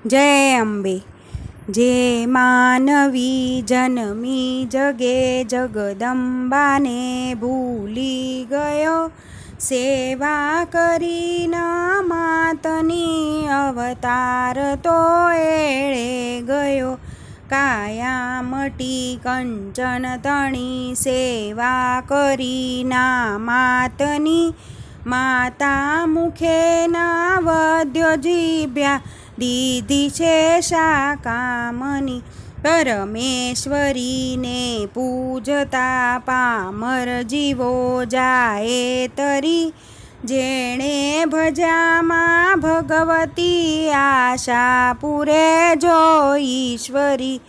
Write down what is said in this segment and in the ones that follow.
जय अंबे। जे मानवी जन्मी जगे जगदंबाने भूली गयो, सेवा करीना मातनी अवतार तो एळे गयो। कायामटी कंचन तणी सेवा करीना मातनी, माता मुखे ना वद्य जीभ्या दीधी छे शाकामनी। परमेश्वरी ने पूजता पामर जीवो जाए तरी, जेणे भजा मां भगवती आशा पूरे जो ईश्वरी।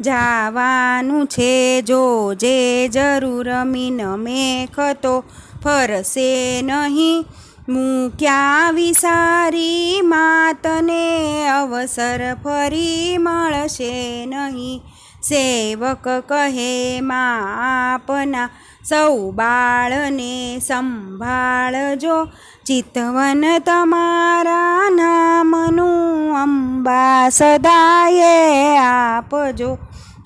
जावानु छे जो जे जरूर मीन मेख तो फरसे नहीं, मूक्या विसारी मातने अवसर फरी मळशे नहीं। सेवक कहे मां आपना सौ बाळने संभाळजो, चितवन तमारा नामनु अंबा सदाये आपजो।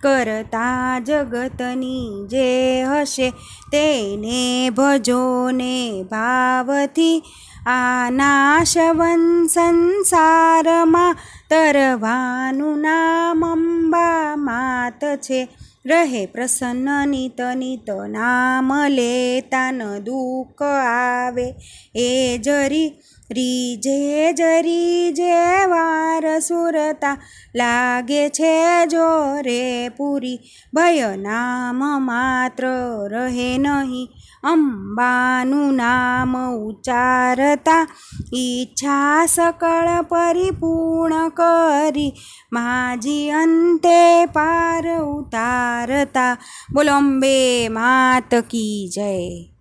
करता जगतनी जे हशे तेने भजो ने भावथी, आ नाशवन संसारमा तरवानु नाम अंबा मात छे। रहे प्रसन्न नित नित नाम लेता न दुख आवे ए जरी, रीजे जरी जे वार सुरता लागे छे जो रे पूरी। भय नाम मात्र रहे नहीं, अंबानु नाम उच्चारता इच्छा सकल परिपूर्ण करी, माजी अंते पार उतारता। बोलो अंबे मात की जय।